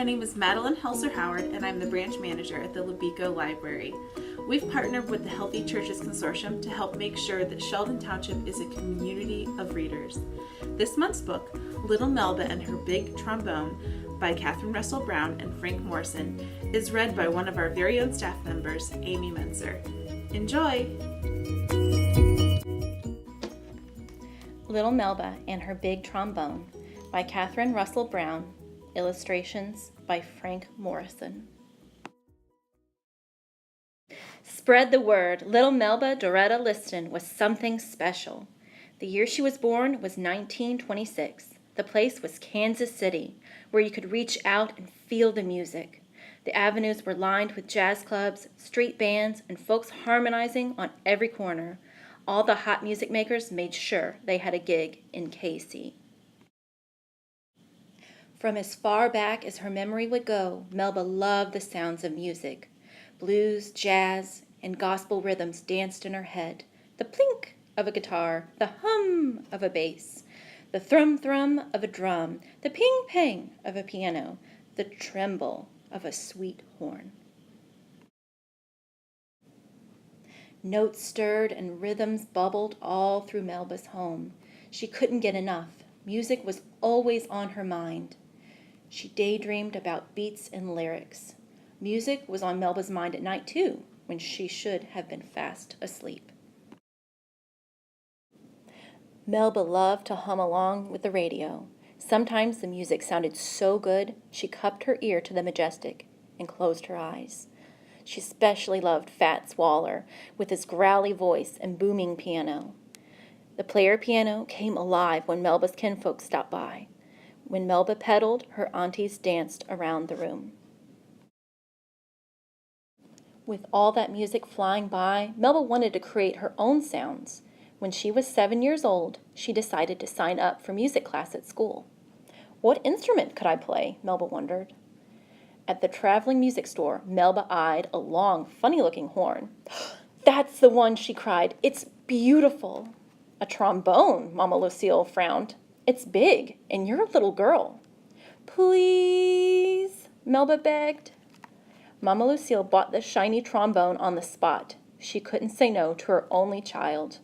my name is Madeline Helser-Howard, and I'm the branch manager at the Libico Library. We've partnered with the Healthy Churches Consortium to help make sure that Sheldon Township is a community of readers. This month's book, Little Melba and Her Big Trombone, by Catherine Russell Brown and Frank Morrison, is read by one of our very own staff members, Aimee Mentzer. Enjoy! Little Melba and Her Big Trombone by Catherine Russell Brown, illustrations by Frank Morrison. Spread the word. Little Melba Doretta Liston was something special. The year she was born was 1926. The place was Kansas City, where you could reach out and feel the music. The avenues were lined with jazz clubs, street bands, and folks harmonizing on every corner. All the hot music makers made sure they had a gig in KC. From as far back as her memory would go, Melba loved the sounds of music. Blues, jazz, and gospel rhythms danced in her head. The plink of a guitar, the hum of a bass, the thrum-thrum of a drum, the ping-pang of a piano, the tremble of a sweet horn. Notes stirred and rhythms bubbled all through Melba's home. She couldn't get enough. Music was always on her mind. She daydreamed about beats and lyrics. Music was on Melba's mind at night, too, when she should have been fast asleep. Melba loved to hum along with the radio. Sometimes the music sounded so good, she cupped her ear to the majestic and closed her eyes. She especially loved Fats Waller, with his growly voice and booming piano. The player piano came alive when Melba's kinfolk stopped by. When Melba pedaled, her aunties danced around the room. With all that music flying by, Melba wanted to create her own sounds. When she was 7 years old, she decided to sign up for music class at school. What instrument could I play? Melba wondered. At the traveling music store, Melba eyed a long, funny-looking horn. That's the one, she cried. It's beautiful. A trombone, Mama Lucille frowned. It's big, and you're a little girl. Please, Melba begged. Mama Lucille bought the shiny trombone on the spot. She couldn't say no to her only child.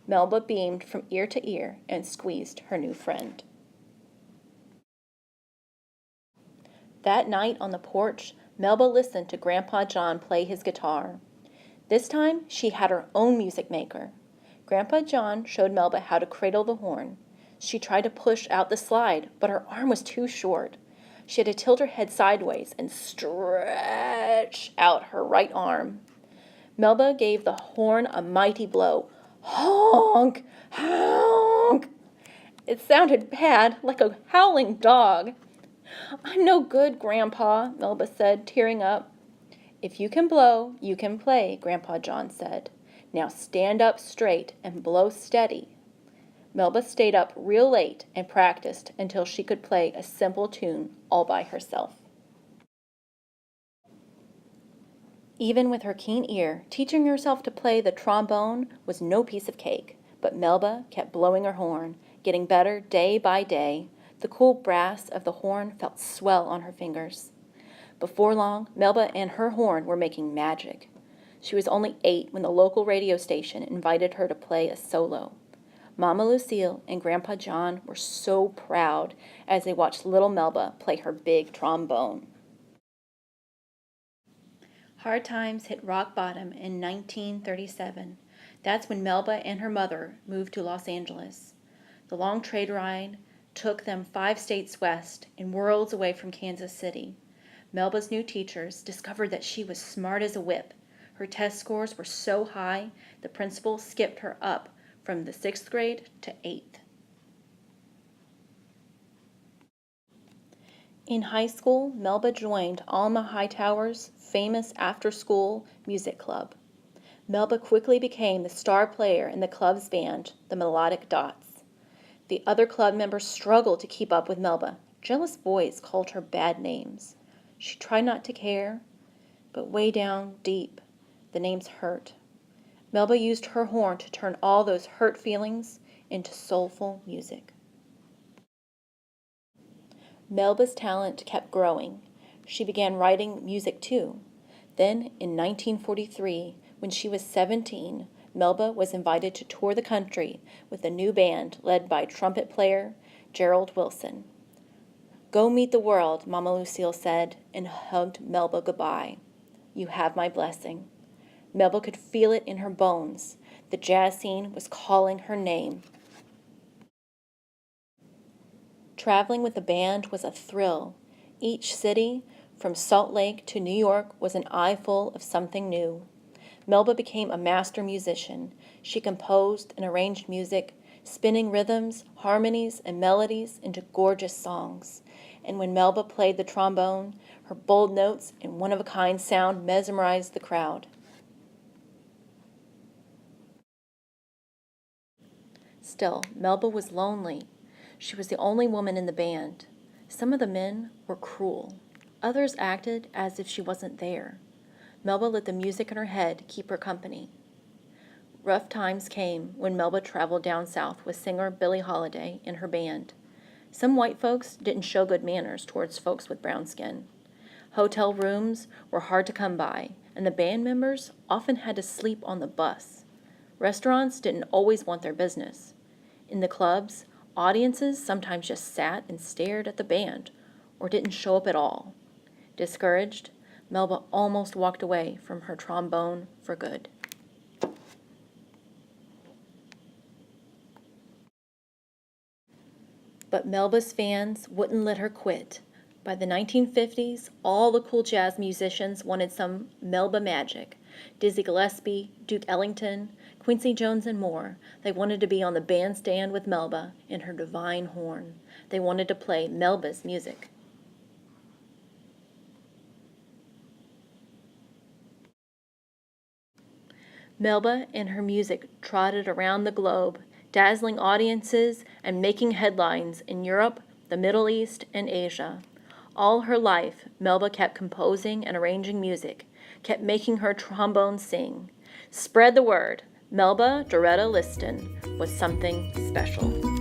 Melba beamed from ear to ear and squeezed her new friend. That night on the porch, Melba listened to Grandpa John play his guitar. This time, she had her own music maker. Grandpa John showed Melba how to cradle the horn. She tried to push out the slide, but her arm was too short. She had to tilt her head sideways and stretch out her right arm. Melba gave the horn a mighty blow. Honk! Honk! It sounded bad, like a howling dog. I'm no good, Grandpa, Melba said, tearing up. If you can blow, you can play, Grandpa John said. Now stand up straight and blow steady. Melba stayed up real late and practiced until she could play a simple tune all by herself. Even with her keen ear, teaching herself to play the trombone was no piece of cake, but Melba kept blowing her horn, getting better day by day. The cool brass of the horn felt swell on her fingers. Before long, Melba and her horn were making magic. She was only 8 when the local radio station invited her to play a solo. Mama Lucille and Grandpa John were so proud as they watched little Melba play her big trombone. Hard times hit rock bottom in 1937. That's when Melba and her mother moved to Los Angeles. The long trade ride took them 5 states west and worlds away from Kansas City. Melba's new teachers discovered that she was smart as a whip. Her test scores were so high, the principal skipped her up from the 6th grade to 8th. In high school, Melba joined Alma Hightower's famous after-school music club. Melba quickly became the star player in the club's band, the Melodic Dots. The other club members struggled to keep up with Melba. Jealous boys called her bad names. She tried not to care, but way down deep, the names hurt. Melba used her horn to turn all those hurt feelings into soulful music. Melba's talent kept growing. She began writing music too. Then, in 1943, when she was 17, Melba was invited to tour the country with a new band led by trumpet player Gerald Wilson. "Go meet the world," Mama Lucille said, and hugged Melba goodbye. "You have my blessing." Melba could feel it in her bones. The jazz scene was calling her name. Traveling with the band was a thrill. Each city, from Salt Lake to New York, was an eyeful of something new. Melba became a master musician. She composed and arranged music, spinning rhythms, harmonies, and melodies into gorgeous songs. And when Melba played the trombone, her bold notes and one-of-a-kind sound mesmerized the crowd. Still, Melba was lonely. She was the only woman in the band. Some of the men were cruel. Others acted as if she wasn't there. Melba let the music in her head keep her company. Rough times came when Melba traveled down south with singer Billie Holiday and her band. Some white folks didn't show good manners towards folks with brown skin. Hotel rooms were hard to come by, and the band members often had to sleep on the bus. Restaurants didn't always want their business. In the clubs, audiences sometimes just sat and stared at the band or didn't show up at all. Discouraged, Melba almost walked away from her trombone for good. But Melba's fans wouldn't let her quit. By the 1950s, all the cool jazz musicians wanted some Melba magic. Dizzy Gillespie, Duke Ellington, Quincy Jones, and more. They wanted to be on the bandstand with Melba and her divine horn. They wanted to play Melba's music. Melba and her music trotted around the globe, dazzling audiences and making headlines in Europe, the Middle East, and Asia. All her life, Melba kept composing and arranging music, kept making her trombone sing. Spread the word. Melba Doretta Liston was something special.